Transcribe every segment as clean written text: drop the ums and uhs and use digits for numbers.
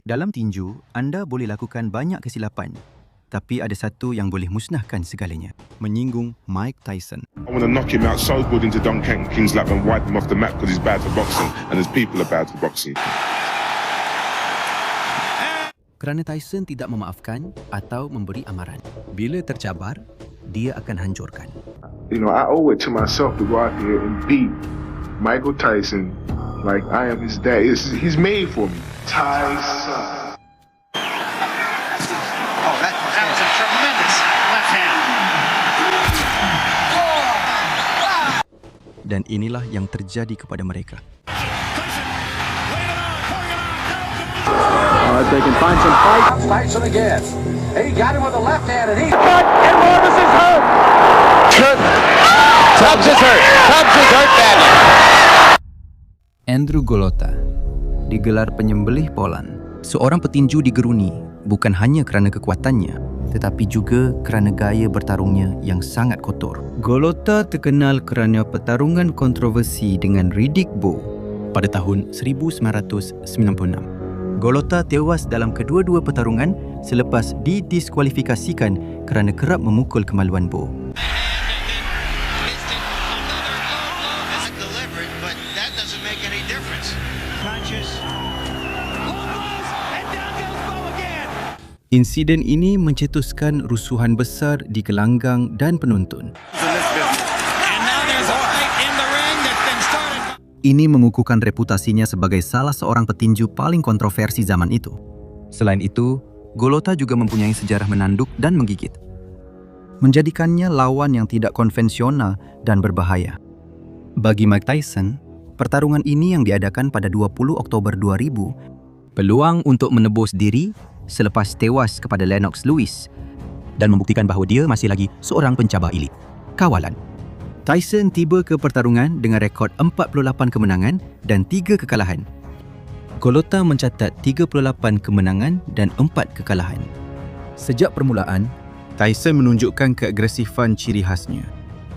Dalam tinju, anda boleh lakukan banyak kesilapan. Tapi ada satu yang boleh musnahkan segalanya. Menyinggung Mike Tyson. I want to knock him out so good into Don King's lap and wipe him off the map because he's bad for boxing and his people are bad for boxing. Kerana Tyson tidak memaafkan atau memberi amaran. Bila tercabar, dia akan hancurkan. You know, I owe it to myself to go out here and beat Michael Tyson like I am his dad. He's made for me. Tyson. Dan inilah yang terjadi kepada mereka. They can find some fight. Tyson again. He got him with the left hand and he... And Marvis is hurt. Tubbs is hurt badly. Andrew Golota, digelar penyembelih Poland. Seorang petinju digeruni bukan hanya kerana kekuatannya, tetapi juga kerana gaya bertarungnya yang sangat kotor. Golota terkenal kerana pertarungan kontroversi dengan Riddick Bowe pada tahun 1996. Golota tewas dalam kedua-dua pertarungan selepas didiskualifikasikan kerana kerap memukul kemaluan Bowe. Insiden ini mencetuskan rusuhan besar di gelanggang dan penonton. Ini mengukuhkan reputasinya sebagai salah seorang petinju paling kontroversi zaman itu. Selain itu, Golota juga mempunyai sejarah menanduk dan menggigit, menjadikannya lawan yang tidak konvensional dan berbahaya. Bagi Mike Tyson, pertarungan ini yang diadakan pada 20 Oktober 2000, peluang untuk menebus diri selepas tewas kepada Lennox Lewis dan membuktikan bahawa dia masih lagi seorang pencabar elit. Kawalan. Tyson tiba ke pertarungan dengan rekod 48 kemenangan dan 3 kekalahan. Golota mencatat 38 kemenangan dan 4 kekalahan. Sejak permulaan, Tyson menunjukkan keagresifan ciri khasnya,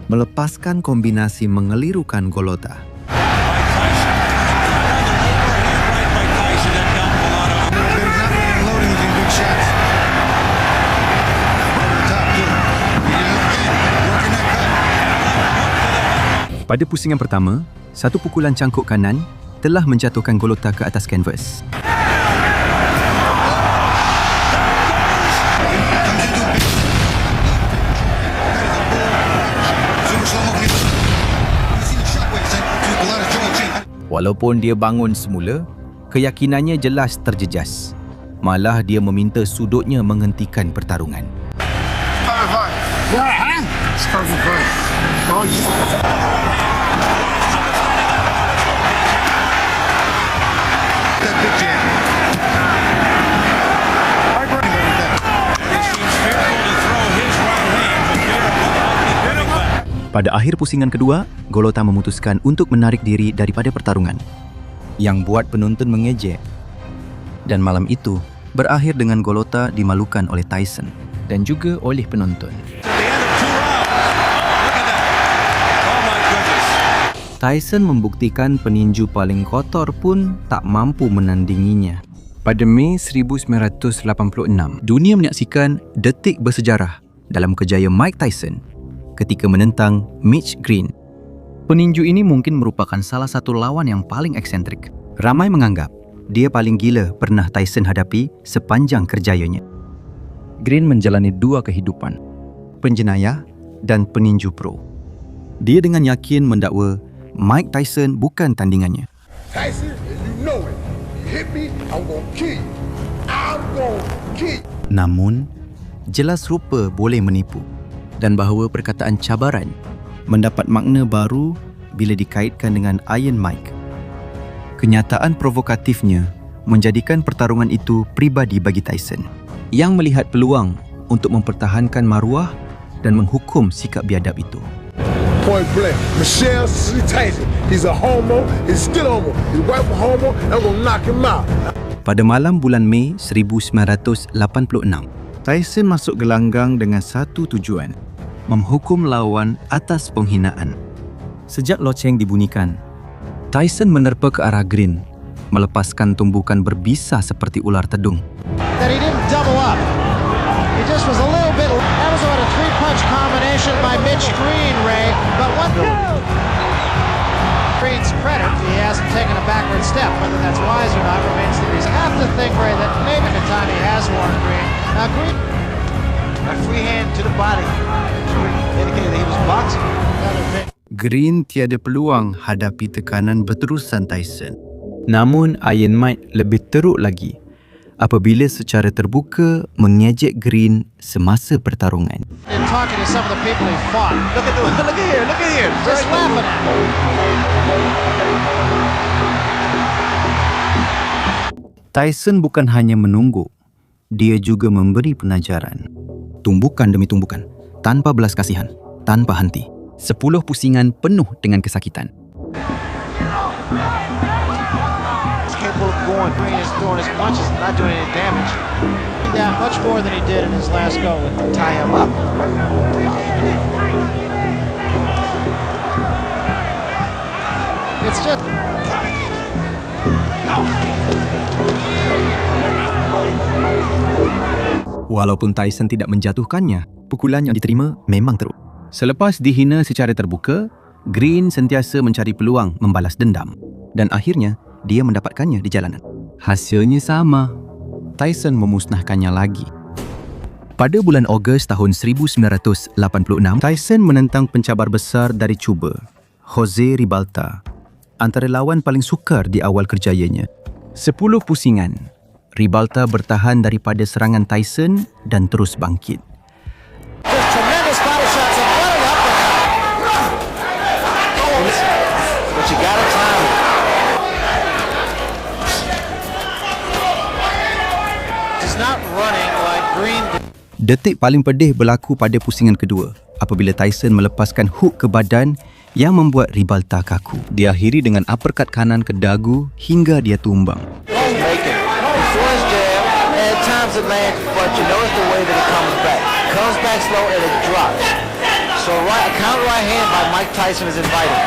melepaskan kombinasi mengelirukan Golota. Pada pusingan pertama, satu pukulan cangkuk kanan telah menjatuhkan Golota ke atas kanvas. Walaupun dia bangun semula, keyakinannya jelas terjejas. Malah dia meminta sudutnya menghentikan pertarungan. Pada akhir pusingan kedua, Golota memutuskan untuk menarik diri daripada pertarungan, yang buat penonton mengejek. Dan malam itu berakhir dengan Golota dimalukan oleh Tyson dan juga oleh penonton. Tyson membuktikan peninju paling kotor pun tak mampu menandinginya. Pada Mei 1986, dunia menyaksikan detik bersejarah dalam kejayaan Mike Tyson ketika menentang Mitch Green. Peninju ini mungkin merupakan salah satu lawan yang paling eksentrik. Ramai menganggap dia paling gila pernah Tyson hadapi sepanjang kerjayanya. Green menjalani dua kehidupan, penjenayah dan peninju pro. Dia dengan yakin mendakwa Mike Tyson bukan tandingannya. Tyson, you know it. You hit me, I'm gonna kill you. I'm gonna kill you. Namun, jelas rupa boleh menipu dan bahawa perkataan cabaran mendapat makna baru bila dikaitkan dengan Iron Mike. Kenyataan provokatifnya menjadikan pertarungan itu pribadi bagi Tyson, yang melihat peluang untuk mempertahankan maruah dan menghukum sikap biadab itu. Point blank, Michelle Tyson. He's a homo. He's still homo. His wife a homo. I'm gonna knock him out. Pada malam bulan Mei 1986, Tyson masuk gelanggang dengan satu tujuan, menghukum lawan atas penghinaan. Sejak loceng dibunyikan, Tyson menerpa ke arah Green melepaskan tumbukan berbisa seperti ular tedung. That he didn't double up. He just was a little bit. That was about a three-punch combination by Mitch Green, Ray. But one. Green's credit, he hasn't taken a backward step. Whether that's wise or not remains to be seen. I have to think, Ray, that maybe the time he has worn Green. Now Green. A free hand to the body. Indicated that he was boxing. Green tiada peluang hadapi tekanan berterusan Tyson. Namun Iron Mike lebih teruk lagi apabila secara terbuka mengejek Green semasa pertarungan. In talking to some of the people he fought. Look at here. Just laughing at him. Tyson bukan hanya menunggu, dia juga memberi pengajaran. Tumbukan demi tumbukan, tanpa belas kasihan, tanpa henti. 10 pusingan penuh dengan kesakitan. He's capable of going. Green is throwing his punches and not doing any damage. That much more than he did in his last go and tie him up. It's just. Walaupun Tyson tidak menjatuhkannya, pukulan yang diterima memang teruk. Selepas dihina secara terbuka, Green sentiasa mencari peluang membalas dendam dan akhirnya dia mendapatkannya di jalanan. Hasilnya sama. Tyson memusnahkannya lagi. Pada bulan Ogos tahun 1986, Tyson menentang pencabar besar dari Cuba, Jose Ribalta, antara lawan paling sukar di awal kerjayanya. 10 pusingan, Ribalta bertahan daripada serangan Tyson dan terus bangkit. Just tremendous body shots and what an uppercut. But you got to time it. He's not running like Green did. Detik paling pedih berlaku pada pusingan kedua apabila Tyson melepaskan hook ke badan yang membuat Ribalta kaku. Diakhiri dengan uppercut kanan ke dagu hingga dia tumbang. He's making it. He throws jab, and at times it lands, but you notice the way that it comes back. Comes back slow and it drops. So a counter right hand by Mike Tyson is invited.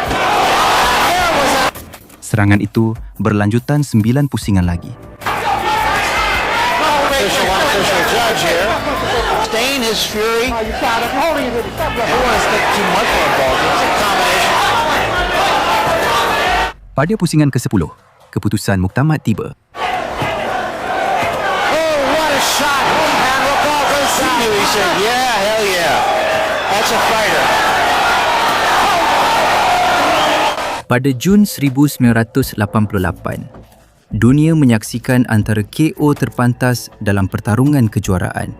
Serangan itu berlanjutan 9 pusingan lagi. Official judge here. Staying his fury. I don't want to stick too much on the ball. It's a combination. Pada pusingan ke-10, keputusan muktamad tiba. Oh, what a shot. And look off inside. He said, yeah, hell yeah. That's a fighter. Pada Jun 1988, dunia menyaksikan antara KO terpantas dalam pertarungan kejuaraan.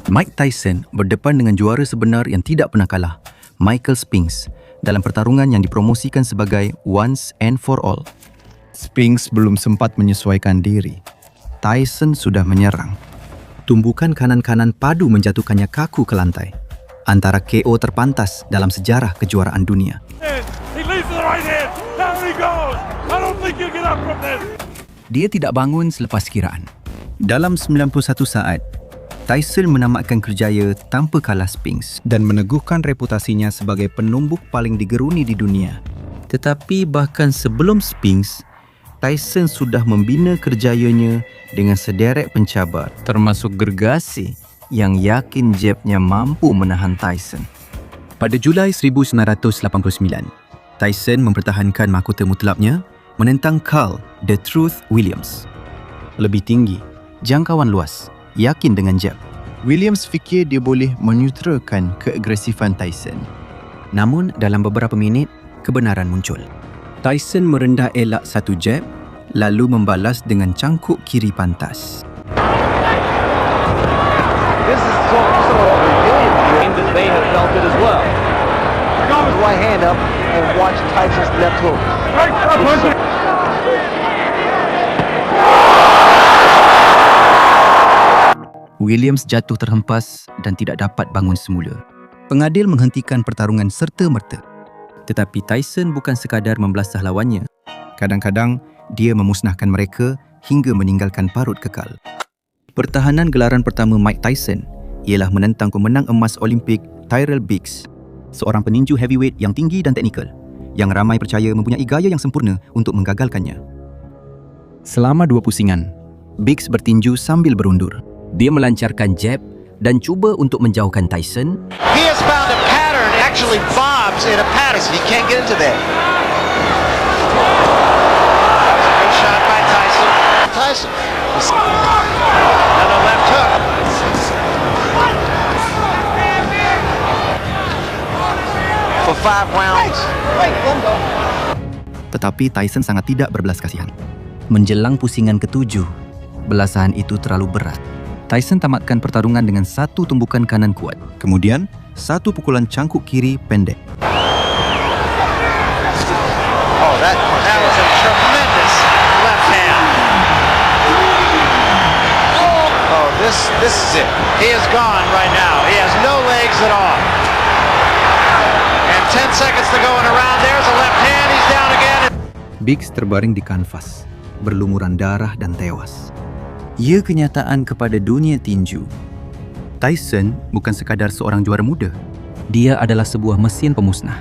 Mike Tyson berdepan dengan juara sebenar yang tidak pernah kalah, Michael Spinks, dalam pertarungan yang dipromosikan sebagai Once and for All. Spinks belum sempat menyesuaikan diri. Tyson sudah menyerang. Tumbukan kanan-kanan padu menjatuhkannya kaku ke lantai. Antara KO terpantas dalam sejarah kejuaraan dunia. He leads to the right hand. Down he goes. I don't think you get up from this. Dia tidak bangun selepas kiraan. Dalam 91 saat, Tyson menamatkan kerjaya tanpa kalah Spinks dan meneguhkan reputasinya sebagai penumbuk paling digeruni di dunia. Tetapi bahkan sebelum Spinks, Tyson sudah membina kerjayanya dengan sederet pencabar, termasuk Gergasi yang yakin jabnya mampu menahan Tyson. Pada Julai 1989, Tyson mempertahankan mahkota mutlaknya menentang Carl The Truth Williams. Lebih tinggi, jangkauan luas, yakin dengan jab. Williams fikir dia boleh menyutrakan keagresifan Tyson. Namun dalam beberapa minit, kebenaran muncul. Tyson merendah elak satu jab, lalu membalas dengan cangkuk kiri pantas. This is sort of revealing that they have felt it as well. Right hand up and watch Tyson's left hook. Williams jatuh terhempas dan tidak dapat bangun semula. Pengadil menghentikan pertarungan serta-merta. Tetapi Tyson bukan sekadar membelasah lawannya. Kadang-kadang, dia memusnahkan mereka hingga meninggalkan parut kekal. Pertahanan gelaran pertama Mike Tyson ialah menentang pemenang emas Olimpik Tyrell Biggs, seorang peninju heavyweight yang tinggi dan teknikal, yang ramai percaya mempunyai gaya yang sempurna untuk menggagalkannya. Selama 2 pusingan, Biggs bertinju sambil berundur. Dia melancarkan jab dan cuba untuk menjauhkan Tyson. He has found a pattern, actually bobs in a pattern. He can't get into there. Good shot by Tyson. Tyson. Another left hook. For 5 rounds. Tetapi Tyson sangat tidak berbelas kasihan. Menjelang pusingan ke-7, belasahan itu terlalu berat. Tyson tamatkan pertarungan dengan satu tumbukan kanan kuat. Kemudian, satu pukulan cangkuk kiri pendek. Oh, that was a tremendous left hand. Oh, this is it. He is gone right now. He has no legs at all. And 10 seconds to go in a round. There's a left hand. He's down again. Biggs terbaring di kanvas, berlumuran darah dan tewas. Ia kenyataan kepada dunia tinju. Tyson bukan sekadar seorang juara muda. Dia adalah sebuah mesin pemusnah,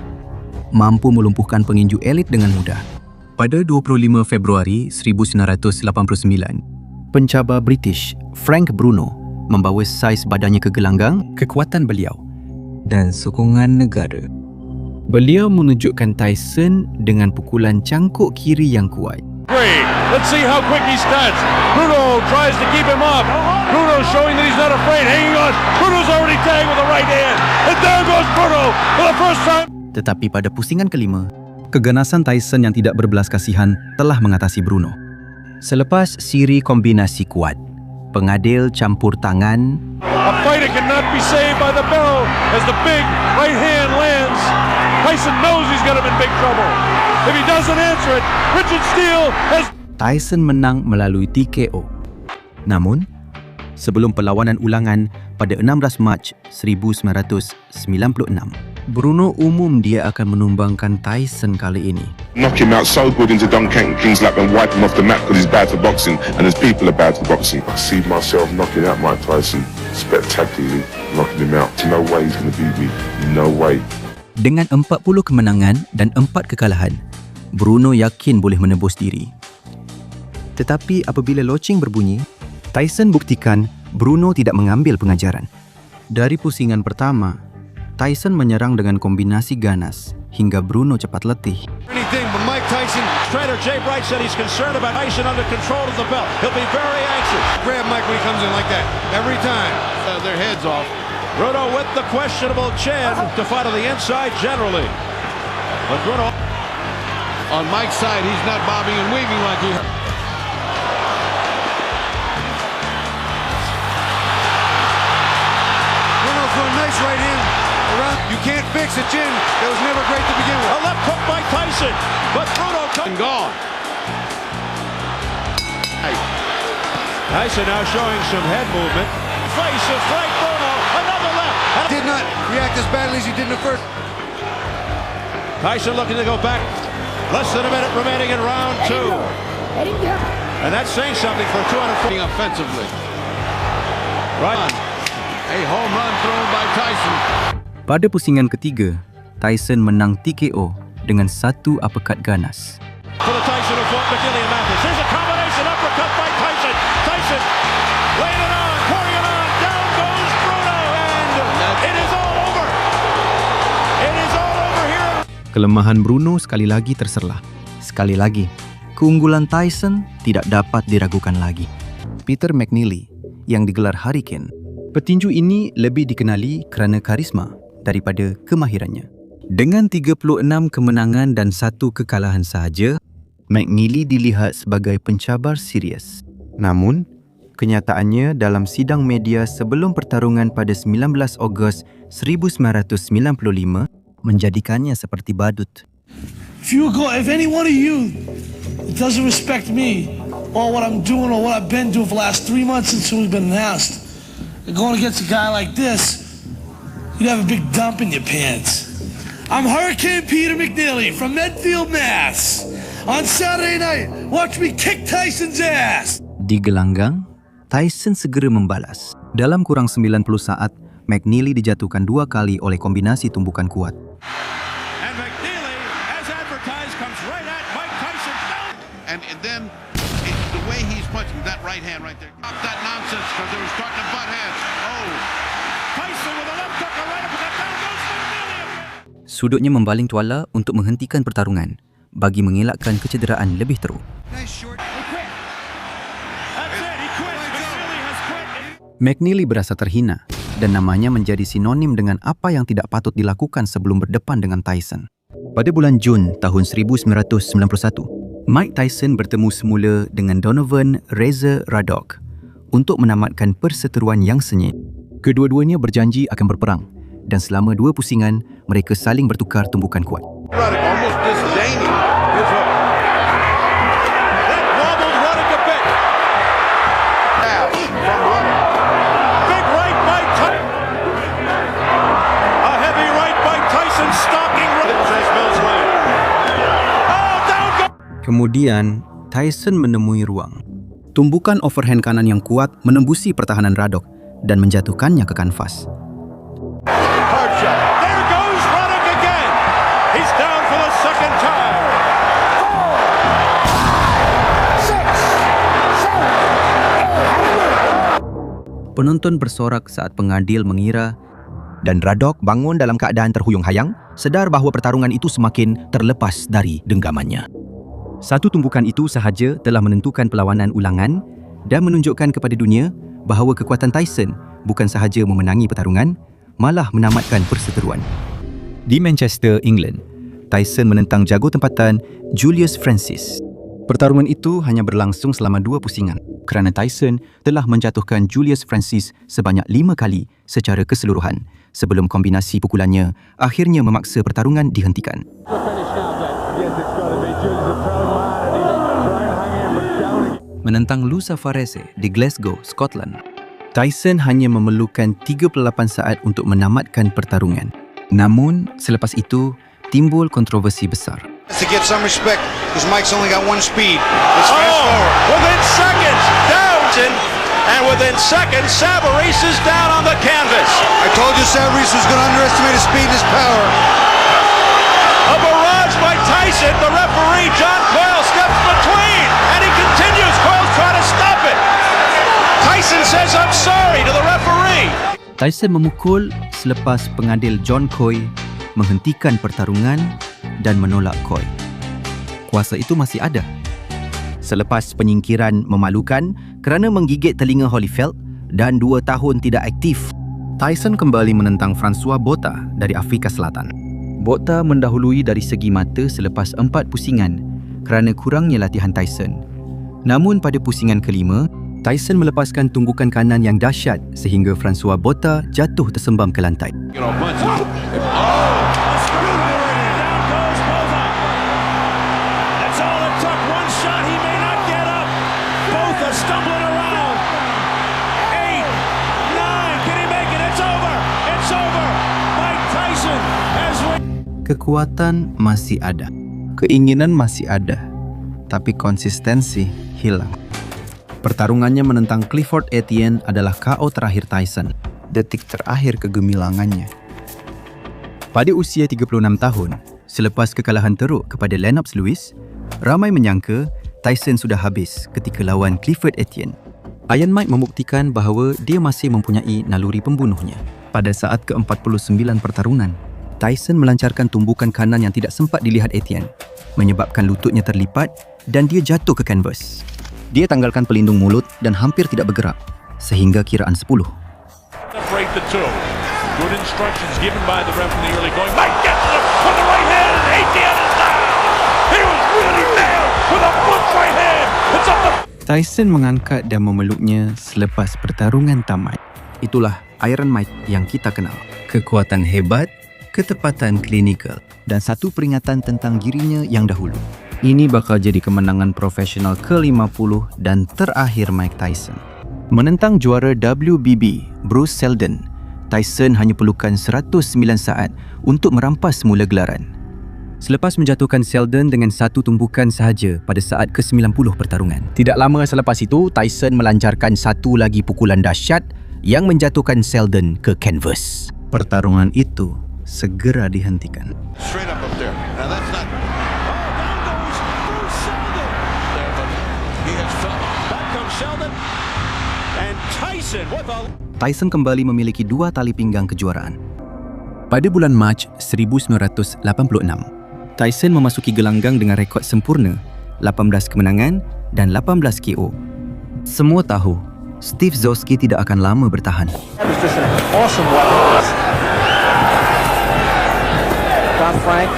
mampu melumpuhkan penginju elit dengan mudah. Pada 25 Februari 1989, pencabar British Frank Bruno membawa saiz badannya ke gelanggang, kekuatan beliau dan sokongan negara. Beliau menunjukkan Tyson dengan pukulan cangkuk kiri yang kuat. Let's see how quick he starts. Bruno tries to keep him up. Bruno showing that he's not afraid, hanging on. Bruno's already tagged with the right hand. And there goes Bruno for the first time. Tetapi pada pusingan kelima, keganasan Tyson yang tidak berbelas kasihan telah mengatasi Bruno. Selepas siri kombinasi kuat, pengadil campur tangan, A fighter cannot be saved by the bell as the big right hand lands. Tyson knows he's got him in big trouble. If he doesn't answer it, Richard Steele has... Tyson menang melalui TKO. Namun, sebelum perlawanan ulangan pada 16 Mac 1996, Bruno umum dia akan menumbangkan Tyson kali ini. Knock him out so good into Don King's lap and wipe him off the mat because he's bad for boxing and his people are bad for boxing. I see myself knocking out Mike Tyson spectacularly, knocking him out. No way he's going to beat me. No way. Dengan 40 kemenangan dan 4 kekalahan, Bruno yakin boleh menebus diri. Tetapi apabila loceng berbunyi, Tyson buktikan Bruno tidak mengambil pengajaran. Dari pusingan pertama, Tyson menyerang dengan kombinasi ganas hingga Bruno cepat letih. Anything but Mike Tyson. Trainer Jay Bright said he's concerned about Tyson under control of the belt. He'll be very anxious. Grab Mike when he comes in like that. Every time. Their heads off. Bruno with the questionable chin to fight on the inside generally. But Bruno on Mike's side, he's not bobbing and weaving like he... Bruno for a nice right hand. Around. You can't fix a chin. That was never great to begin with. A left hook by Tyson, but Bruno and gone. Tyson now showing some head movement. Face of right, Bruno. Another left. Did not react as badly as he did in the first. Tyson looking to go back. Less than a minute remaining in round 2. And that's saying something for 240 offensively. Right on. A home run thrown by Tyson. Pada pusingan ketiga, Tyson menang TKO dengan satu uppercut ganas. For the Tyson who fought McGillian Mathis. Here's a combination uppercut by Tyson. Tyson laying it on, pouring it on. Down goes Bruno, and it is all over. It is all over here. Kelemahan Bruno sekali lagi terserlah. Sekali lagi, keunggulan Tyson tidak dapat diragukan lagi. Peter McNeely, yang digelar Hurricane, petinju ini lebih dikenali kerana karisma daripada kemahirannya. Dengan 36 kemenangan dan 1 kekalahan sahaja, McNeely dilihat sebagai pencabar serius. Namun, kenyataannya dalam sidang media sebelum pertarungan pada 19 Ogos 1995 menjadikannya seperti badut. If any one of you doesn't respect me or what I'm doing or what I've been doing for the last 3 months since we've been announced, and going against a guy like this, you'd have a big dump in your pants. I'm Hurricane Peter McNeely from Medfield, Mass. On Saturday night, watch me kick Tyson's ass. Di gelanggang, Tyson segera membalas. Dalam kurang 90 saat, McNeely dijatuhkan 2 kali oleh kombinasi tumbukan kuat. And McNeely, as advertised, comes right at Mike Tyson. And then right hand right there. Stop that nonsense because they were starting to butt heads. Oh. Tyson with a left hook right up that down goes McNeely. Sudutnya membaling tuala untuk menghentikan pertarungan bagi mengelakkan kecederaan lebih teruk. Nice short. He quit. That's it. He quit. McNeely has quit. McNeely berasa terhina dan namanya menjadi sinonim dengan apa yang tidak patut dilakukan sebelum berdepan dengan Tyson. Pada bulan Jun tahun 1991, Mike Tyson bertemu semula dengan Donovan Razor Radok untuk menamatkan perseteruan yang sengit. Kedua-duanya berjanji akan berperang dan selama 2 pusingan mereka saling bertukar tumbukan kuat. Radok almost disdaining his hook. That wobbled Radok a bit. Now, from one. Big right by Tyson. A heavy right by Tyson stalking Radok as Mills Lane. Oh, down go. Kemudian, Tyson menemui ruang. Tumbukan overhand kanan yang kuat menembusi pertahanan Radok dan menjatuhkannya ke kanvas. Hard shot. There goes Radok again. He's down for the second time. 4, 6, 7, 8. Penonton bersorak saat pengadil mengira dan Radok bangun dalam keadaan terhuyung-hayang, sedar bahawa pertarungan itu semakin terlepas dari genggamannya. Satu tumbukan itu sahaja telah menentukan perlawanan ulangan dan menunjukkan kepada dunia bahawa kekuatan Tyson bukan sahaja memenangi pertarungan, malah menamatkan perseteruan. Di Manchester, England, Tyson menentang jago tempatan Julius Francis. Pertarungan itu hanya berlangsung selama 2 pusingan kerana Tyson telah menjatuhkan Julius Francis sebanyak 5 kali secara keseluruhan sebelum kombinasi pukulannya akhirnya memaksa pertarungan dihentikan. Menentang Lou Safarese di Glasgow, Scotland, Tyson hanya memerlukan 38 saat untuk menamatkan pertarungan. Namun, selepas itu, timbul kontroversi besar. To get some respect, because Mike's only got one speed. Let's fast forward. Within seconds, Downton, and within seconds, Savarese is down on the canvas. I told you Savarese was going to underestimate his speed and his power. A barrage by Tyson. The referee, John Coyle, steps between, and he continues. Coyle's trying to stop it. Tyson says, I'm sorry to the referee. Tyson memukul selepas pengadil John Coyle menghentikan pertarungan dan menolak Coyle. Kuasa itu masih ada. Selepas penyingkiran memalukan kerana menggigit telinga Holyfield dan 2 tahun tidak aktif, Tyson kembali menentang Francois Botha dari Afrika Selatan. Botha mendahului dari segi mata selepas 4 pusingan kerana kurangnya latihan Tyson. Namun pada pusingan kelima, Tyson melepaskan tunggukan kanan yang dahsyat sehingga Francois Botha jatuh tersembam ke lantai. Kekuatan masih ada, keinginan masih ada, tapi konsistensi hilang. Pertarungannya menentang Clifford Etienne adalah KO terakhir Tyson, detik terakhir kegemilangannya. Pada usia 36 tahun, selepas kekalahan teruk kepada Lennox Lewis, ramai menyangka Tyson sudah habis ketika lawan Clifford Etienne. Iron Mike membuktikan bahawa dia masih mempunyai naluri pembunuhnya. Pada saat ke-49 pertarungan, Tyson melancarkan tumbukan kanan yang tidak sempat dilihat Etienne, menyebabkan lututnya terlipat dan dia jatuh ke kanvas. Dia tanggalkan pelindung mulut dan hampir tidak bergerak, sehingga kiraan 10. Tyson mengangkat dan memeluknya selepas pertarungan tamat. Itulah Iron Mike yang kita kenal. Kekuatan hebat, ketepatan klinikal, dan satu peringatan tentang dirinya yang dahulu. Ini bakal jadi kemenangan profesional ke-50 dan terakhir Mike Tyson. Menentang juara WBB, Bruce Seldon, Tyson hanya perlukan 109 saat untuk merampas semula gelaran. Selepas menjatuhkan Seldon dengan satu tumbukan sahaja pada saat ke-90 pertarungan. Tidak lama selepas itu, Tyson melancarkan satu lagi pukulan dahsyat yang menjatuhkan Seldon ke kanvas. Pertarungan itu segera dihentikan. Straight up there. Now that's not. Oh, down goes Bruce Seldon. There, but he has felt. Back comes Sheldon and Tyson with a... Tyson kembali memiliki 2 tali pinggang kejuaraan. Pada bulan Mac 1986, Tyson memasuki gelanggang dengan rekod sempurna 18 kemenangan dan 18 KO. Semua tahu, Steve Zowski tidak akan lama bertahan. That was just an awesome weapon. Tom Frank,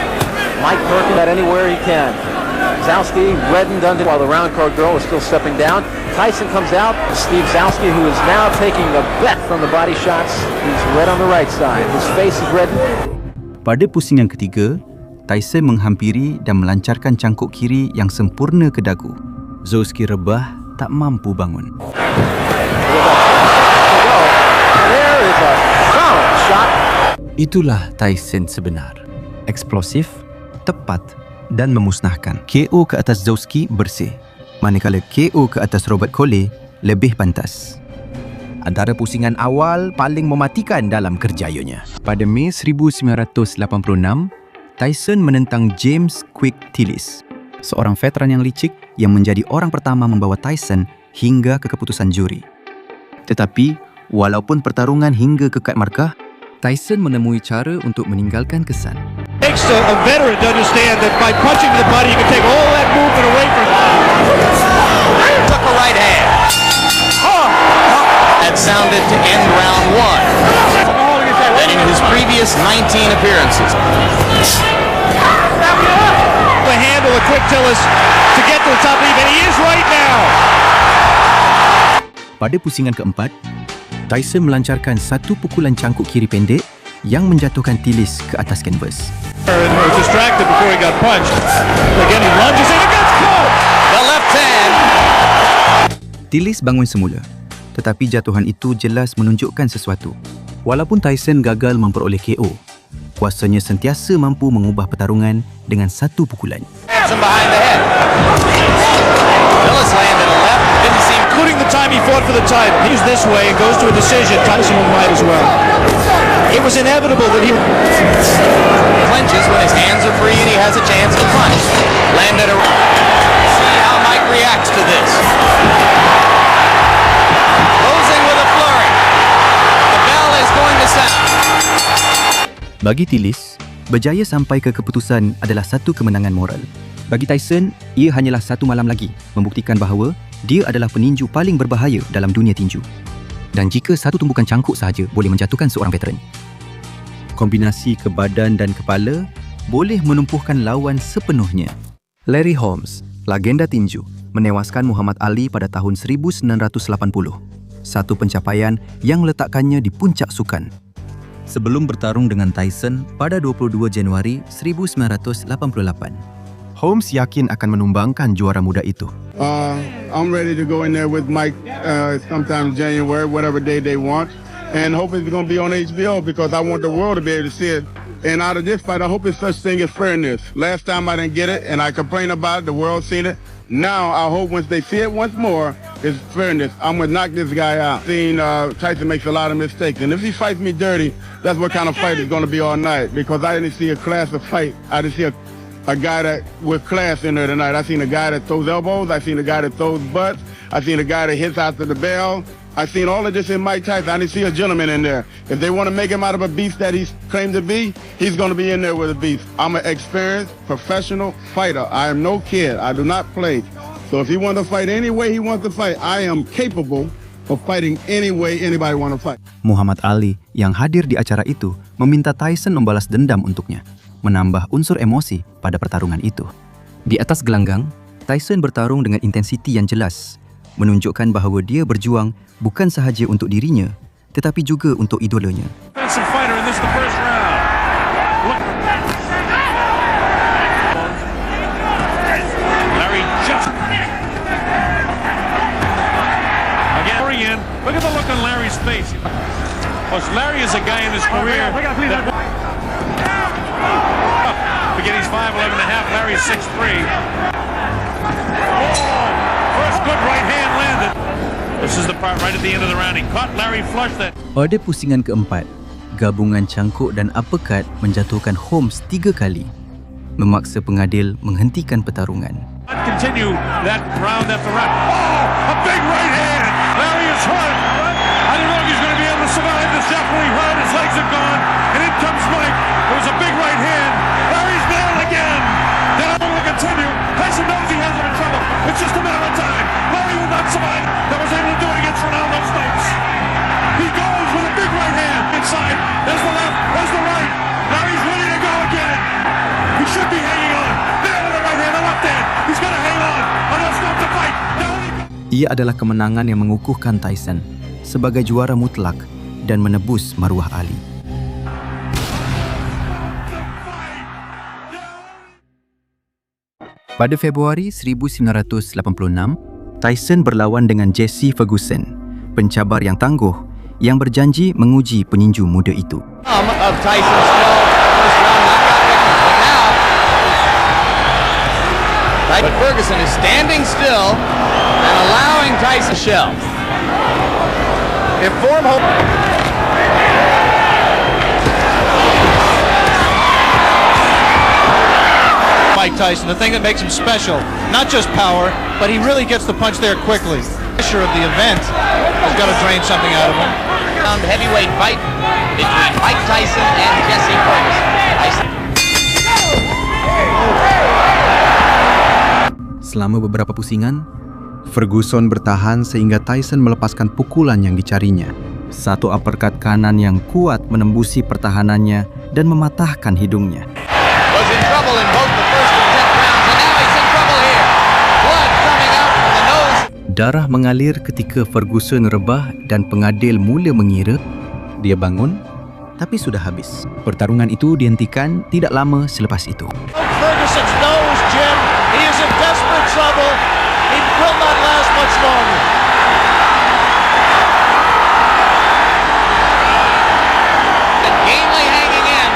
Mike Perkins at anywhere he can. Zowski, Redden done it while the round card girl is still stepping down. Tyson comes out. Steve Zowski, who is now taking a bet from the body shots. He's red on the right side. His face is reddened. Pada pusingan ketiga, Tyson menghampiri dan melancarkan cangkuk kiri yang sempurna ke dagu. Zowski rebah, tak mampu bangun. There is a solid shot. Itulah Tyson sebenar. Eksplosif, Tepat dan memusnahkan. KO ke atas Zowski bersih, manakala KO ke atas Robert Coley lebih pantas. antara pusingan awal paling mematikan dalam kerjayanya. Pada Mei 1986, Tyson menentang James Quick Tillis, seorang veteran yang licik yang menjadi orang pertama membawa Tyson hingga ke keputusan juri. Tetapi, walaupun pertarungan hingga ke kad markah, Tyson menemui cara untuk meninggalkan kesan. Takes a veteran to understand that by punching to the body, you can take all that movement away from him. Took a right hand. That sounded to end round one. And in his previous 19 appearances. The handle of Quick Tillis to get to the top even. He is right now. Pada pusingan keempat, Tyson melancarkan satu pukulan cangkuk kiri pendek yang menjatuhkan Tillis ke atas kanvas. Was distracted before he got punched. Again, he lunges and it gets caught. The left hand. Tillis bangun semula, tetapi jatuhan itu jelas menunjukkan sesuatu. Walaupun Tyson gagal memperoleh KO, kuasanya sentiasa mampu mengubah pertarungan dengan satu pukulan. Hands him behind the head. Tillis landed a left. Didn't seem, Including the time he fought for the title. He's this way and goes to a decision. Tyson will might as well. It was inevitable that he clenches when his hands are free and he has a chance to punch. Landed a... See how Mike reacts to this. Closing with a flurry. The bell is going to sound. Bagi Tillis, berjaya sampai ke keputusan adalah satu kemenangan moral. Bagi Tyson, ia hanyalah satu malam lagi membuktikan bahawa dia adalah peninju paling berbahaya dalam dunia tinju. Dan jika satu tumpukan cangkuk sahaja boleh menjatuhkan seorang veteran, kombinasi ke badan dan kepala boleh menumpuhkan lawan sepenuhnya. Larry Holmes, legenda tinju, menewaskan Muhammad Ali pada tahun 1980. Satu pencapaian yang meletakkannya di puncak sukan. Sebelum bertarung dengan Tyson pada 22 Januari 1988, Holmes yakin akan menumbangkan juara muda itu. I'm ready to go in there with Mike sometime January, whatever day they want. And hope it's going to be on HBO because I want the world to be able to see it. And out of this fight, I hope it's such thing as fairness. Last time I didn't get it and I complained about it, the world seen it. Now I hope once they see it once more, it's fairness. I'm going to knock this guy out. Tyson makes a lot of mistakes. And if he fights me dirty, that's what kind of fight it's going to be all night. Because I didn't see a class of fight. I didn't see a guy that with class in there tonight. I seen a guy that throws elbows. I seen a guy that throws butts. I seen a guy that hits after the bell. I seen all of this in Mike Tyson. I didn't see a gentleman in there. If they want to make him out of a beast that he's claimed to be, he's going to be in there with a beast. I'm an experienced professional fighter. I am no kid. I do not play. So if he wants to fight any way he wants to fight, I am capable of fighting any way anybody want to fight. Muhammad Ali yang hadir di acara itu meminta Tyson membalas dendam untuknya, menambah unsur emosi pada pertarungan itu. Di atas gelanggang, Tyson bertarung dengan intensiti yang jelas, menunjukkan bahawa dia berjuang bukan sahaja untuk dirinya, tetapi juga untuk idolanya. Look at the look on Larry's face. Plus, Larry is a guy in his career that... Forget he's 5'11 and a half, Larry's 6'3". First good right hand landed. This is the part right at the end of the round. He caught Larry flush that. Pada pusingan keempat, gabungan cangkuk dan uppercut menjatuhkan Holmes 3 kali, memaksa pengadil menghentikan pertarungan. continue that round after round. Oh, a big right hand. Larry is hurt. I don't know if he's going to be able to survive this. Definitely hurt. His legs are gone. And in comes Mike. It was a big right hand. Larry's down again. Then I'm going to continue. Tyson knows he has him in trouble. It's just a matter of time. Larry will not survive. That was able to do it against Ronaldo Stokes. He goes with a big right hand inside. There's the left. There's the right. Larry's ready to go again. He should be hanging on. There with the right hand, the left hand. He's going to hang on. Enough stop to fight. Ia adalah kemenangan yang mengukuhkan Tyson sebagai juara mutlak dan menebus maruah Ali. Pada Februari 1986, Tyson berlawan dengan Jesse Ferguson, pencabar yang tangguh yang berjanji menguji peninju muda itu. Of Tyson still first round knockout victory, but now but Ferguson is standing still and allowing Tyson shell. If form hold. Mike Tyson, the thing that makes him special, not just power, but he really gets the punch there quickly. The pressure of the event has got to drain something out of him. Heavyweight fight between Mike Tyson and Jesse Ferguson. Selama beberapa pusingan, Ferguson bertahan sehingga Tyson melepaskan pukulan yang dicarinya. Satu uppercut kanan yang kuat menembusi pertahanannya dan mematahkan hidungnya. Was in trouble in both the first and 10th rounds, and now he's in trouble here. Blood coming out from the nose. Darah mengalir ketika Ferguson rebah dan pengadil mula mengira dia bangun, tapi sudah habis. Pertarungan itu dihentikan tidak lama selepas itu. Ferguson's nose, Jim. He is in desperate trouble. He will not last much longer. And Gamely hanging in,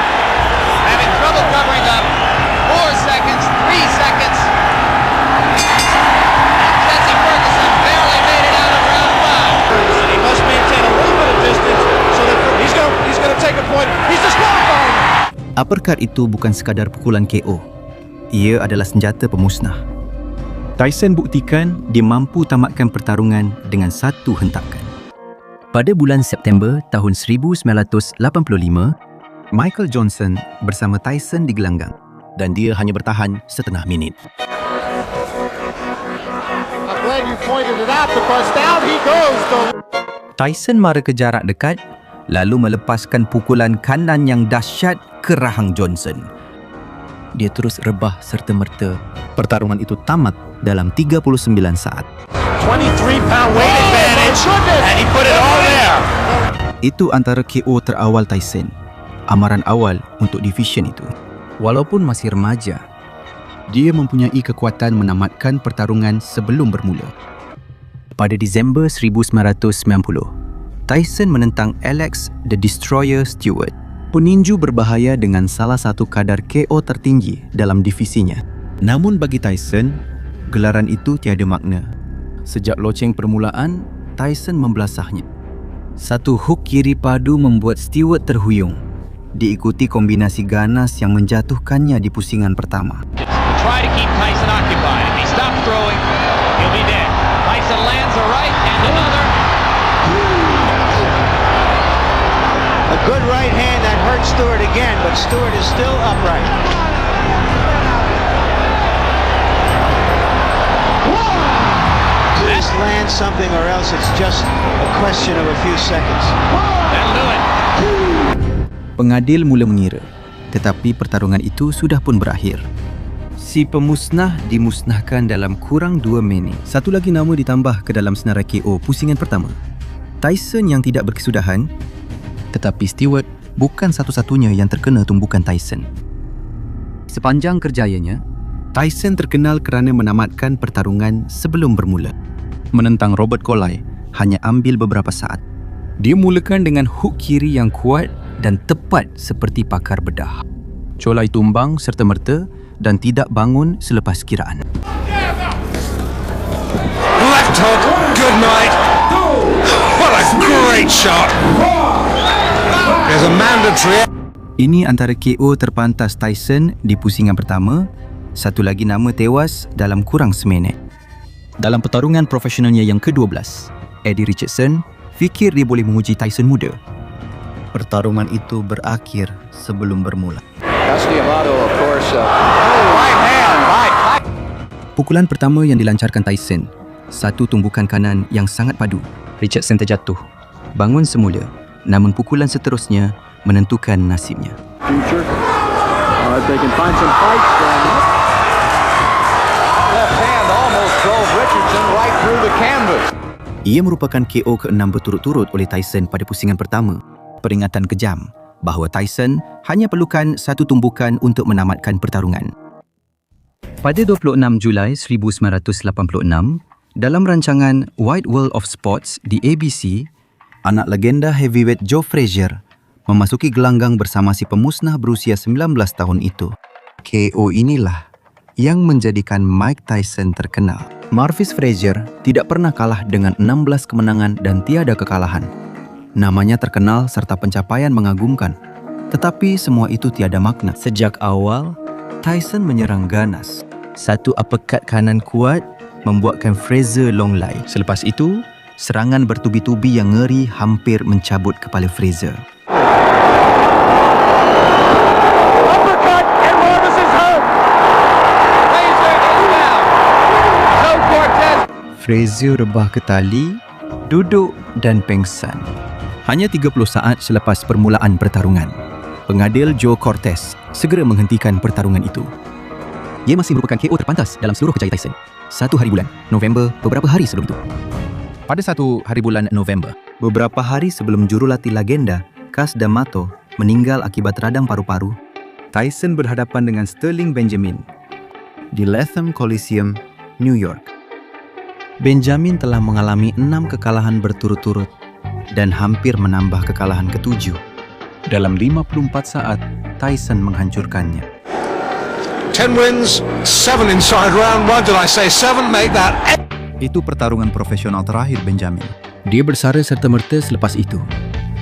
having trouble covering up. 4 seconds, 3 seconds. Jesse Ferguson barely made it out of round 5. Ferguson, he must maintain a little bit of distance so that he's going to take a point. He's disqualified. Uppercut itu bukan sekadar pukulan KO. Ia adalah senjata pemusnah. Tyson buktikan dia mampu tamatkan pertarungan dengan satu hentakan. Pada bulan September tahun 1985, Michael Johnson bersama Tyson di gelanggang dan dia hanya bertahan setengah minit. I'm glad you pointed it out because down he goes. Tyson mara ke jarak dekat lalu melepaskan pukulan kanan yang dahsyat ke rahang Johnson. Dia terus rebah serta-merta. Pertarungan itu tamat dalam 39 saat. 23-pound weight advantage, and he put it all there. Itu antara KO terawal Tyson. Amaran awal untuk division itu. Walaupun masih remaja, dia mempunyai kekuatan menamatkan pertarungan sebelum bermula. Pada Disember 1990, Tyson menentang Alex the Destroyer Stewart, peninju berbahaya dengan salah satu kadar KO tertinggi dalam divisinya. Namun bagi Tyson, gelaran itu tiada makna. Sejak loceng permulaan, Tyson membelasahnya. Satu hook kiri padu membuat Stewart terhuyung, diikuti kombinasi ganas yang menjatuhkannya di pusingan pertama. Try to keep Tyson occupied. If he stops throwing, he'll be dead. Tyson lands a right and another. A good right hand that hurt Stewart again, but Stewart is still upright. Just land something or else it's just a question of a few seconds. That'll do it. Pengadil mula mengira, tetapi pertarungan itu sudah pun berakhir. Si pemusnah dimusnahkan dalam kurang 2 minit. Satu lagi nama ditambah ke dalam senarai KO pusingan pertama. Tyson yang tidak berkesudahan, tetapi Stewart bukan satu-satunya yang terkena tumbukan Tyson. Sepanjang kerjayanya, Tyson terkenal kerana menamatkan pertarungan sebelum bermula. Menentang Robert Colai hanya ambil beberapa saat. Dia mulakan dengan hook kiri yang kuat dan tepat seperti pakar bedah. Colai tumbang serta-merta dan tidak bangun selepas kiraan. Left hook, good night. What a great shot. There's a mandatory. Ini antara KO terpantas Tyson di pusingan pertama Satu lagi nama tewas dalam kurang seminit. Dalam pertarungan profesionalnya yang ke-12, Eddie Richardson fikir dia boleh menguji Tyson muda. Pertarungan itu berakhir sebelum bermula. Pukulan pertama yang dilancarkan Tyson, satu tumbukan kanan yang sangat padu. Richardson terjatuh, bangun semula, namun pukulan seterusnya menentukan nasibnya. Ia merupakan KO ke-6 berturut-turut oleh Tyson pada pusingan pertama. Peringatan kejam bahawa Tyson hanya perlukan satu tumbukan untuk menamatkan pertarungan. Pada 26 Julai 1986, dalam rancangan Wide World of Sports di ABC, anak legenda heavyweight Joe Frazier memasuki gelanggang bersama si pemusnah berusia 19 tahun itu. KO inilah yang menjadikan Mike Tyson terkenal. Marvis Frazier tidak pernah kalah dengan 16 kemenangan dan tiada kekalahan. Namanya terkenal serta pencapaian mengagumkan. Tetapi semua itu tiada makna. Sejak awal, Tyson menyerang ganas. Satu uppercut kanan kuat membuatkan Frazier longlai. Selepas itu, serangan bertubi-tubi yang ngeri hampir mencabut kepala Frazier. Frazier rebah ke tali, duduk dan pengsan. Hanya 30 saat selepas permulaan pertarungan, pengadil Joe Cortez segera menghentikan pertarungan itu. Ia masih merupakan KO terpantas dalam seluruh kejayaan Tyson. 1 hari bulan November beberapa hari sebelum itu. Pada 1 hari bulan November, beberapa hari sebelum jurulatih legenda Cus D'Amato meninggal akibat radang paru-paru, Tyson berhadapan dengan Sterling Benjamin di Latham Coliseum, New York. Benjamin telah mengalami 6 kekalahan berturut-turut dan hampir menambah kekalahan ke-7. Dalam 54 saat, Tyson menghancurkannya. 10 wins, 7 inside round 1. Did I say 7? Make that 8. Itu pertarungan profesional terakhir Benjamin. Dia bersara serta-merta selepas itu,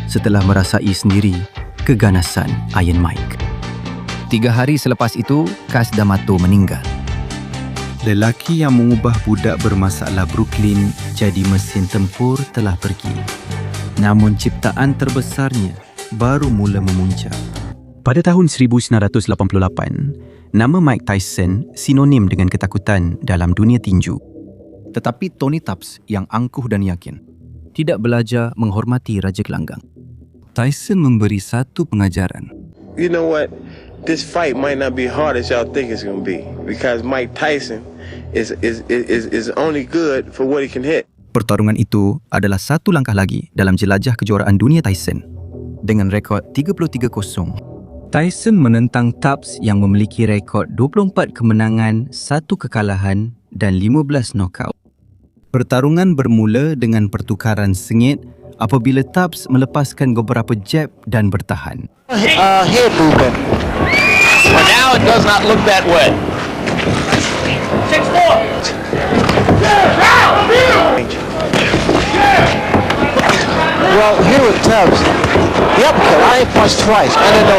setelah merasai sendiri keganasan Iron Mike. 3 hari selepas itu, Cus D'Amato meninggal. Lelaki yang mengubah budak bermasalah Brooklyn jadi mesin tempur telah pergi. Namun ciptaan terbesarnya baru mula memuncak. Pada tahun 1988, nama Mike Tyson sinonim dengan ketakutan dalam dunia tinju. Tetapi Tony Tubbs yang angkuh dan yakin tidak belajar menghormati Raja Gelanggang. Tyson memberi satu pengajaran. You know what? This fight might not be hard as y'all think it's going to be, because Mike Tyson is only good for what he can hit. Pertarungan itu adalah satu langkah lagi dalam jelajah kejuaraan dunia Tyson. Dengan rekod 33-0, Tyson menentang Tubbs yang memiliki rekod 24 kemenangan, 1 kekalahan dan 15 knockout. Pertarungan bermula dengan pertukaran sengit apabila Tubbs melepaskan beberapa jab dan bertahan. Head movement. But now it does not look that way. 6-4. Well, here with Tubbs, the uppercut, I ain't punched twice. And then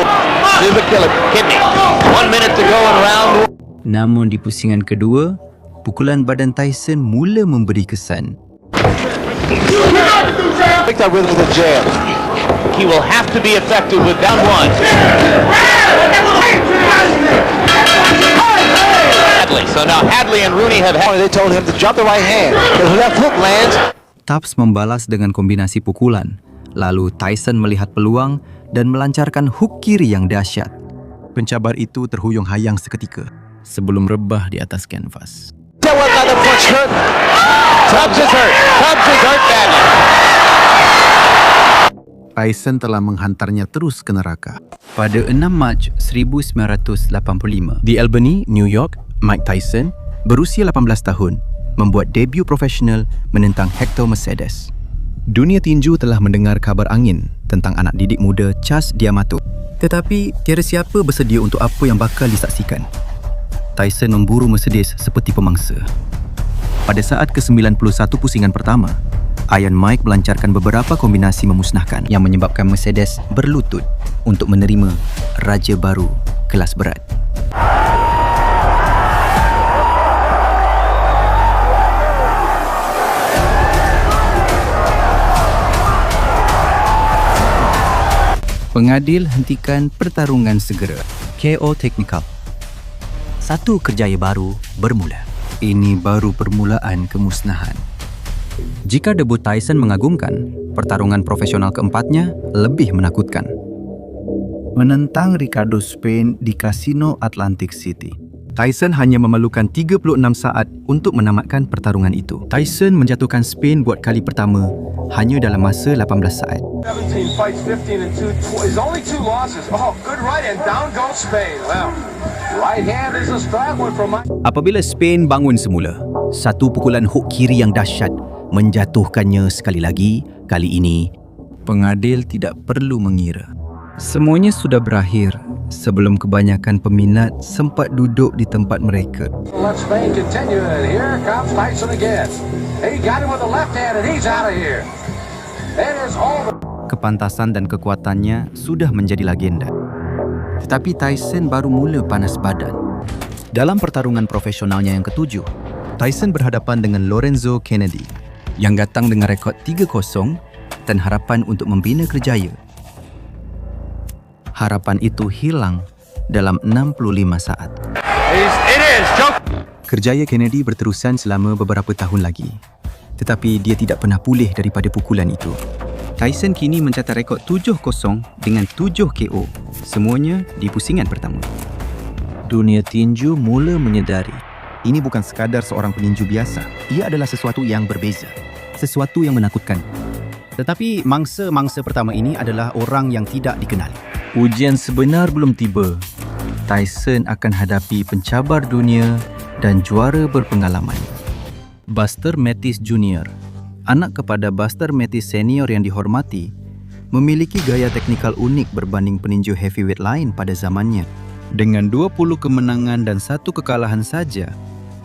This is a killer. Kidney. 1 minute to go in round 1. Namun di pusingan kedua, pukulan badan Tyson mula memberi kesan. picked up rhythm with a jab. He will have to be effective with down 1. So now Hadley and Rooney have had. They told him to drop the right hand. His left hook lands. Tubbs membalas dengan kombinasi pukulan. Lalu Tyson melihat peluang dan melancarkan hook kiri yang dahsyat. Pencabar itu terhuyung hayang seketika sebelum rebah di atas kanvas. That was not a punch hurt. Tubbs is hurt. Tubbs is hurt badly. Tyson telah menghantarnya terus ke neraka. Pada 6 Mac 1985 di Albany, New York, Mike Tyson berusia 18 tahun membuat debut profesional menentang Hector Mercedes. Dunia tinju telah mendengar kabar angin tentang anak didik muda Cus D'Amato. Tetapi tiada siapa bersedia untuk apa yang bakal disaksikan. Tyson memburu Mercedes seperti pemangsa. Pada saat ke-91 pusingan pertama, Iron Mike melancarkan beberapa kombinasi memusnahkan yang menyebabkan Mercedes berlutut untuk menerima raja baru kelas berat. Pengadil hentikan pertarungan segera. KO teknikal. Satu kerjaya baru bermula. Ini baru permulaan kemusnahan. Jika debut Tyson mengagumkan, pertarungan profesional keempatnya lebih menakutkan. Menentang Ricardo Spain di Casino Atlantic City. Tyson hanya memerlukan 36 saat untuk menamatkan pertarungan itu. Tyson menjatuhkan Spain buat kali pertama hanya dalam masa 18 saat. 17 fights, 15 and 2, is only 2 losses. Oh, good right hand, down goes Spain. Well, right hand is a strong one from Apabila Spain bangun semula, satu pukulan hook kiri yang dahsyat menjatuhkannya sekali lagi. Kali ini, pengadil tidak perlu mengira. Semuanya sudah berakhir sebelum kebanyakan peminat sempat duduk di tempat mereka. Let Spain continue, and here comes Tyson again. He got him with the left hand, and he's out of here. It is over. Kepantasan dan kekuatannya sudah menjadi legenda. Tetapi Tyson baru mula panas badan. Dalam pertarungan profesionalnya yang ketujuh, Tyson berhadapan dengan Lorenzo Kennedy yang datang dengan rekod 3-0 dan harapan untuk membina kerjaya. Harapan itu hilang dalam 65 saat. Kerjaya Kennedy berterusan selama beberapa tahun lagi. Tetapi dia tidak pernah pulih daripada pukulan itu. Tyson kini mencatat rekod 7-0 dengan 7 KO. Semuanya di pusingan pertama. Dunia tinju mula menyedari. Ini bukan sekadar seorang peninju biasa. Ia adalah sesuatu yang berbeza. Sesuatu yang menakutkan. Tetapi mangsa-mangsa pertama ini adalah orang yang tidak dikenali. Ujian sebenar belum tiba. Tyson akan hadapi pencabar dunia dan juara berpengalaman. Buster Mattis Jr., anak kepada Buster Mattis Senior yang dihormati, memiliki gaya teknikal unik berbanding peninju heavyweight lain pada zamannya. Dengan 20 kemenangan dan 1 kekalahan saja,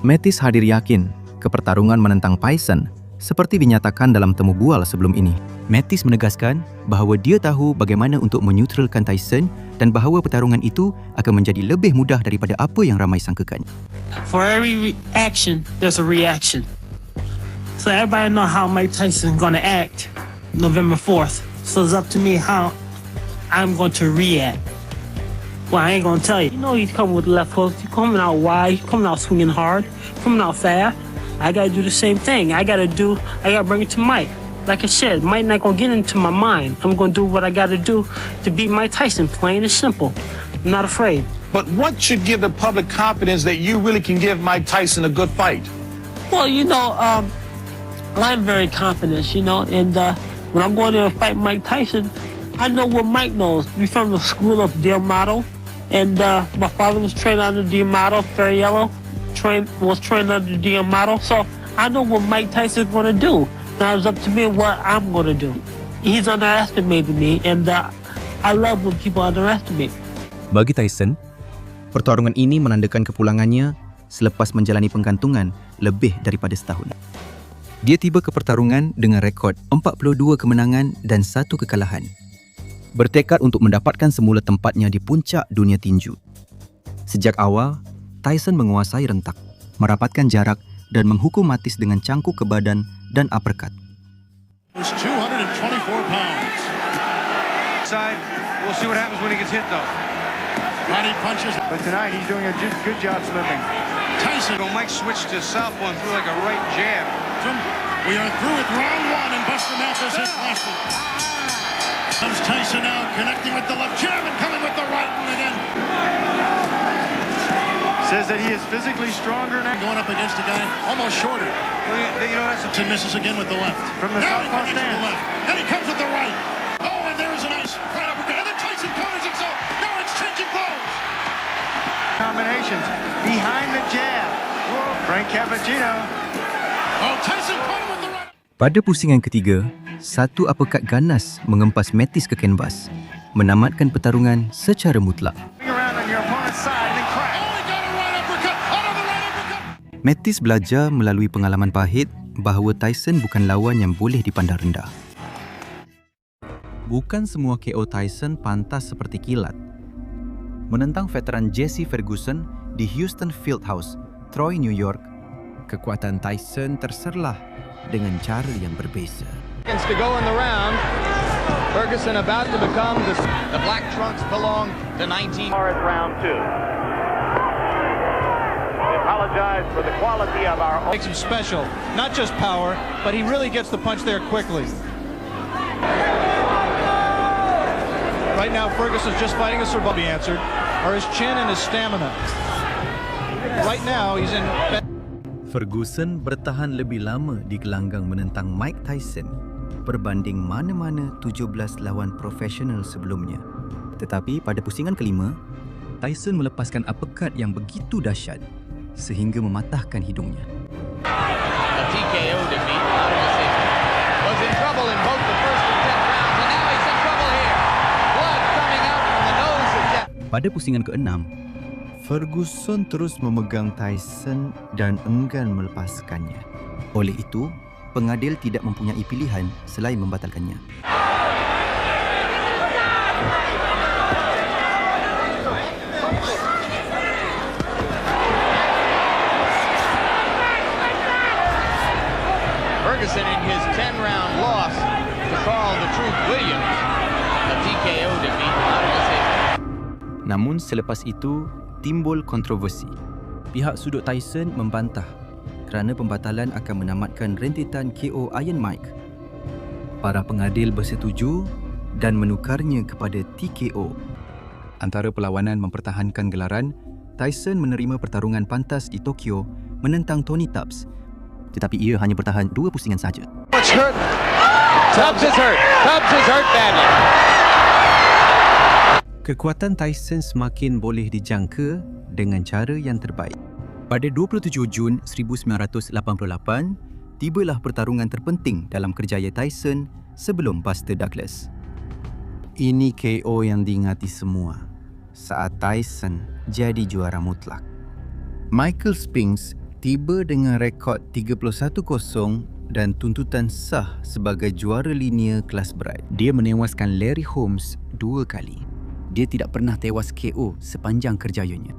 Mattis hadir yakin ke pertarungan menentang Tyson seperti dinyatakan dalam temu bual sebelum ini. Mattis menegaskan bahawa dia tahu bagaimana untuk menyutralkan Tyson dan bahawa pertarungan itu akan menjadi lebih mudah daripada apa yang ramai sangkakan. For every action, there's a reaction. So everybody know how Mike Tyson is going to act November 4th. So it's up to me how I'm going to react. Well, I ain't going to tell you. You know he's coming with left hooks. He's coming out wide. He's coming out swinging hard. Coming out fast. I got to do the same thing. I got to bring it to Mike. Like I said, Mike not going to get into my mind. I'm going to do what I got to do to beat Mike Tyson, plain and simple. I'm not afraid. But what should give the public confidence that you really can give Mike Tyson a good fight? Well, you know, I'm very confident, you know, and when I'm going there to fight Mike Tyson, I know what Mike knows. We're from the school of D'Amato, and my father was trained under D'Amato, Ferriello was trained under D'Amato, so I know what Mike Tyson's going to do. Now it's up to me what I'm going to do. He's underestimated me, and I love when people underestimate. Bagi Tyson, pertarungan ini menandakan kepulangannya selepas menjalani penggantungan lebih daripada setahun. Dia tiba ke pertarungan dengan rekod 42 kemenangan dan 1 kekalahan. Bertekad untuk mendapatkan semula tempatnya di puncak dunia tinju. Sejak awal, Tyson menguasai rentak, merapatkan jarak dan menghukum Mattis dengan cangkuk ke badan dan uppercut. 224 pounds. Side, we'll see what happens when he gets hit though. Body punches. But tonight he's doing a good job slipping. Tyson. Mike switched to southpaw and threw like a right jab. We are through with round 1 and Buster Mattis has lasted. Comes Tyson now connecting with the left jab and coming with the right one again. Says that he is physically stronger now. Going up against a guy almost shorter. You know, that's a misses again with the left. From the southpaw stand. Then he comes with the right. Oh, and there is a nice right uppercut. And then Tyson counters himself. Now it's changing blows. Combinations behind the jab. Whoa, Frank Cappuccino. Oh, Tyson caught him with the right. Pada pusingan ketiga, satu uppercut ganas mengempas Mattis ke kanvas, menamatkan pertarungan secara mutlak. Mattis belajar melalui pengalaman pahit bahawa Tyson bukan lawan yang boleh dipandang rendah. Bukan semua KO Tyson pantas seperti kilat. Menentang veteran Jesse Ferguson di Houston Fieldhouse, Troy, New York, kekuatan Tyson terserlah dengan cara yang berbeza. To go in the round. Ferguson about to become the black trunks belong to 19. Round 2. We apologize for the quality of our... Makes him special. Not just power, but he really gets the punch there quickly. Right now, Ferguson's just fighting a survival. Be answered are his chin and his stamina. Right now, he's in... Ferguson bertahan lebih lama di gelanggang menentang Mike Tyson berbanding mana-mana 17 lawan profesional sebelumnya. Tetapi pada pusingan kelima, Tyson melepaskan uppercut yang begitu dahsyat sehingga mematahkan hidungnya. A TKO defeat out of decision. Was in trouble in both the first and 10th rounds, and now he's in trouble here. Blood coming out from the nose of Jeff. Pada pusingan ke-6, Ferguson terus memegang Tyson dan enggan melepaskannya. Oleh itu, pengadil tidak mempunyai pilihan selain membatalkannya. Ferguson in his 10-round loss to Carl the Truth Williams. A TKO defeat out of decision. Namun selepas itu, timbul kontroversi. Pihak sudut Tyson membantah kerana pembatalan akan menamatkan rentetan KO Iron Mike. Para pengadil bersetuju dan menukarnya kepada TKO. Antara perlawanan mempertahankan gelaran, Tyson menerima pertarungan pantas di Tokyo menentang Tony Tubbs. Tetapi ia hanya bertahan 2 pusingan sahaja. Tubbs is hurt. Tubbs is hurt badly. Kekuatan Tyson semakin boleh dijangka dengan cara yang terbaik. Pada 27 Jun 1988, tibalah pertarungan terpenting dalam kerjaya Tyson sebelum Buster Douglas. Ini KO yang diingati semua saat Tyson jadi juara mutlak. Michael Spinks tiba dengan rekod 31-0 dan tuntutan sah sebagai juara linear kelas berat. Dia menewaskan Larry Holmes 2 kali. Dia tidak pernah tewas KO sepanjang kerjayanya.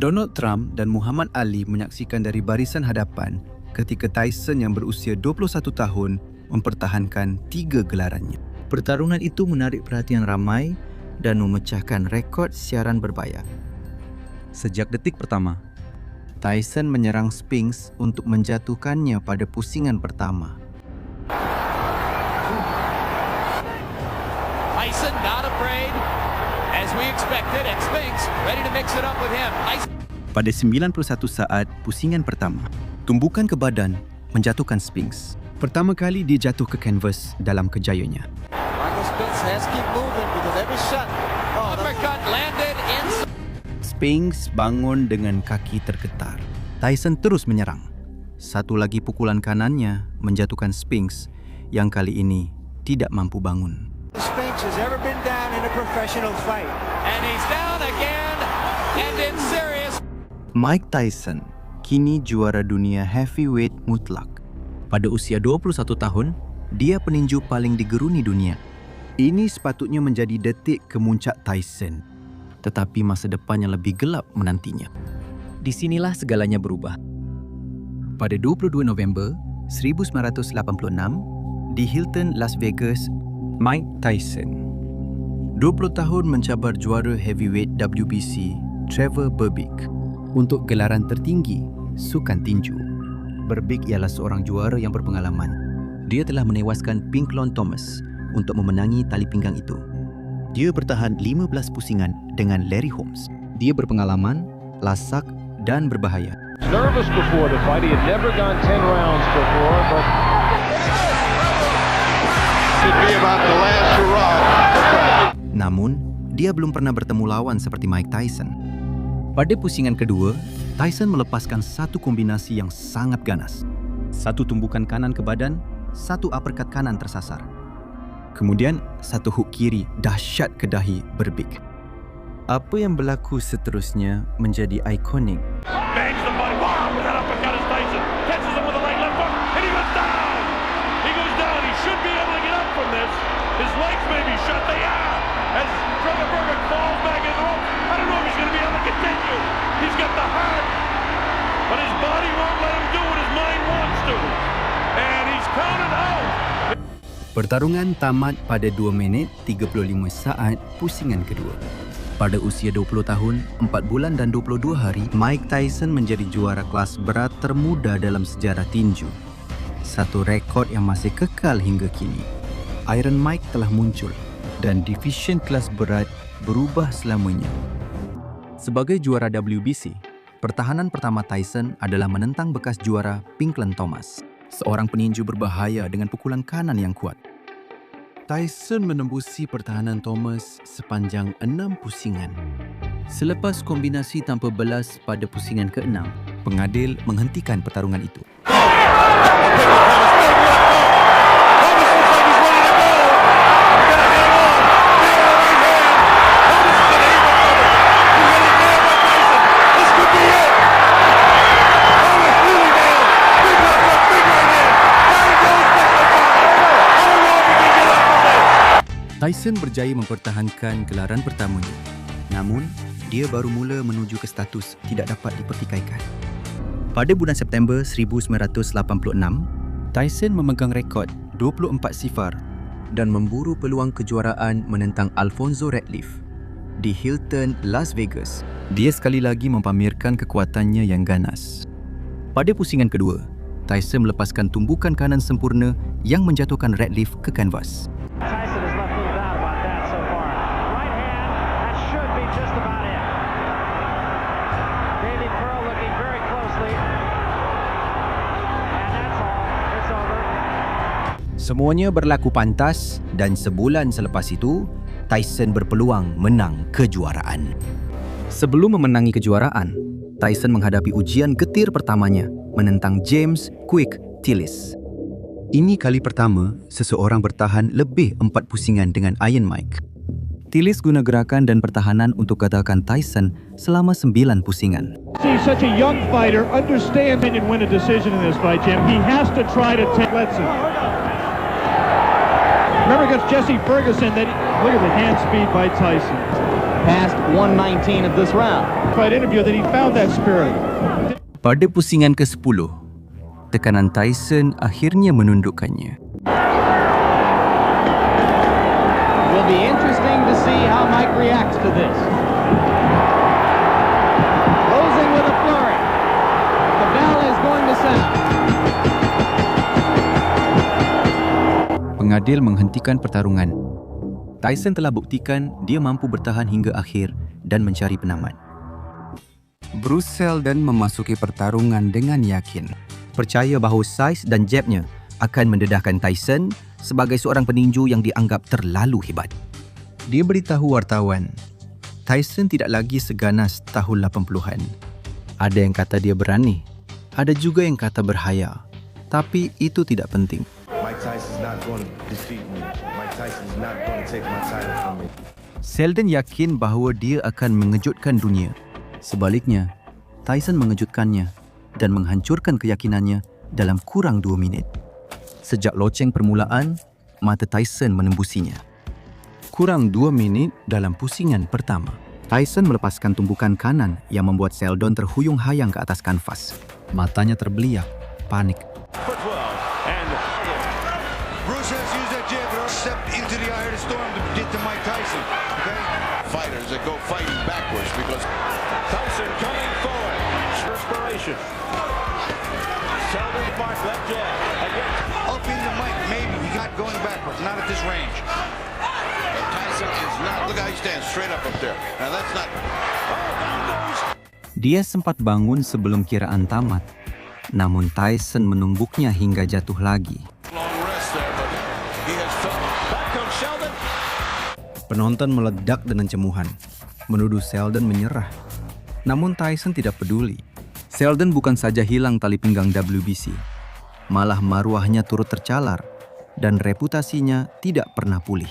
Donald Trump dan Muhammad Ali menyaksikan dari barisan hadapan ketika Tyson yang berusia 21 tahun mempertahankan 3 gelarannya. Pertarungan itu menarik perhatian ramai dan memecahkan rekod siaran berbayar. Sejak detik pertama, Tyson menyerang Spinks untuk menjatuhkannya pada pusingan pertama. Tyson not afraid, as we expected, and Spinks ready to mix it up with him. Pada 91 saat pusingan pertama, tumbukan ke badan menjatuhkan Spinks. Pertama kali dia jatuh ke kanvas dalam kejayanya. Michael Spinks has keep moving because every shot. Uppercut landed in. Spinks bangun dengan kaki tergetar. Tyson terus menyerang. Satu lagi pukulan kanannya menjatuhkan Spinks yang kali ini tidak mampu bangun. Spinks has ever been down in a professional fight. And he's down again and in serious. Mike Tyson kini juara dunia heavyweight mutlak. Pada usia 21 tahun, dia peninju paling digeruni dunia. Ini sepatutnya menjadi detik kemuncak Tyson. Tetapi masa depan yang lebih gelap menantinya. Di sinilah segalanya berubah. Pada 22 November 1986, di Hilton, Las Vegas, Mike Tyson, 20 tahun mencabar juara heavyweight WBC, Trevor Berbick, untuk gelaran tertinggi sukan tinju. Berbick ialah seorang juara yang berpengalaman. Dia telah menewaskan Pinklon Thomas untuk memenangi tali pinggang itu. Dia bertahan 15 pusingan dengan Larry Holmes. Dia berpengalaman, lasak dan berbahaya. Nervous before the fight. He had never gone 10 rounds before, but could be about the last hurrah. Namun, dia belum pernah bertemu lawan seperti Mike Tyson. Pada pusingan kedua, Tyson melepaskan satu kombinasi yang sangat ganas. Satu tumbukan kanan ke badan, satu uppercut kanan tersasar. Kemudian, satu hook kiri dahsyat ke dahi Berbick. Apa yang berlaku seterusnya menjadi ikonik. Bangs the body. Wow, with that uppercut is Tyson. Catches him with a right left hook, and he goes down. He goes down. He should be able to get up from this. His legs may be shut. They are. As Trevor Berbick falls back in the rope. I don't know if he's going to be able to continue. He's got the heart, but his body won't let him do what his mind wants to. And he's counted out. Pertarungan tamat pada 2 minit 35 saat pusingan kedua. Pada usia 20 tahun, 4 bulan dan 22 hari, Mike Tyson menjadi juara kelas berat termuda dalam sejarah tinju. Satu rekod yang masih kekal hingga kini. Iron Mike telah muncul dan division kelas berat berubah selamanya. Sebagai juara WBC, pertahanan pertama Tyson adalah menentang bekas juara Pinklon Thomas, seorang peninju berbahaya dengan pukulan kanan yang kuat. Tyson menembusi pertahanan Thomas sepanjang 6 pusingan. Selepas kombinasi tanpa belas pada pusingan ke-6, pengadil menghentikan pertarungan itu. Tyson berjaya mempertahankan gelaran pertamanya. Namun, dia baru mula menuju ke status tidak dapat dipertikaikan. Pada bulan September 1986, Tyson memegang rekod 24-0 dan memburu peluang kejuaraan menentang Alfonso Ratliff di Hilton, Las Vegas. Dia sekali lagi mempamerkan kekuatannya yang ganas. Pada pusingan kedua, Tyson melepaskan tumbukan kanan sempurna yang menjatuhkan Ratliff ke kanvas. Semuanya berlaku pantas dan sebulan selepas itu, Tyson berpeluang menang kejuaraan. Sebelum memenangi kejuaraan, Tyson menghadapi ujian getir pertamanya menentang James "Quick" Tillis. Ini kali pertama seseorang bertahan lebih 4 pusingan dengan Iron Mike. Tillis guna gerakan dan pertahanan untuk gatalkan Tyson selama 9 pusingan. He's such a young fighter, understand and win a decision in this fight, Jim. He has to try to take Letson. Remember against Jesse Ferguson, look at the hand speed by Tyson. Past 119 of this round. Fight interview that he found that spirit. Pada pusingan ke-10, tekanan Tyson akhirnya menundukkannya. Will be interesting to see how Mike reacts to this. Closing with a flurry. The bell is going to sound. Pengadil menghentikan pertarungan. Tyson telah buktikan dia mampu bertahan hingga akhir dan mencari penamat. Bruce Seldon memasuki pertarungan dengan yakin. Percaya bahawa saiz dan jabnya akan mendedahkan Tyson sebagai seorang peninju yang dianggap terlalu hebat. Dia beritahu wartawan, Tyson tidak lagi seganas tahun 80-an. Ada yang kata dia berani, ada juga yang kata berhaya. Tapi itu tidak penting. Mike Tyson's not going to defeat me. Mike Tyson's not going to take my title from me. Seldon yakin bahawa dia akan mengejutkan dunia. Sebaliknya, Tyson mengejutkannya dan menghancurkan keyakinannya dalam kurang 2 minit. Sejak loceng permulaan, mata Tyson menembusinya. Kurang 2 minit dalam pusingan pertama, Tyson melepaskan tumbukan kanan yang membuat Seldon terhuyung-hayang ke atas kanvas. Matanya terbeliak, panik. Bruce has used that jab to step into the eye of the storm to get to Mike Tyson. Okay? Fighters that go fighting backwards because Tyson coming forward. Perspiration. Seldon mark left jab. Again, up into Mike. Maybe he got going backwards. Not at this range. But Tyson is not. Look how he stands straight up there. Now that's not. Oh, down goes. Dia sempat bangun sebelum kiraan tamat. Namun Tyson menumbuknya hingga jatuh lagi. Penonton meledak dengan cemuhan, menuduh Seldon menyerah. Namun Tyson tidak peduli. Seldon bukan saja hilang tali pinggang WBC, malah maruahnya turut tercalar dan reputasinya tidak pernah pulih.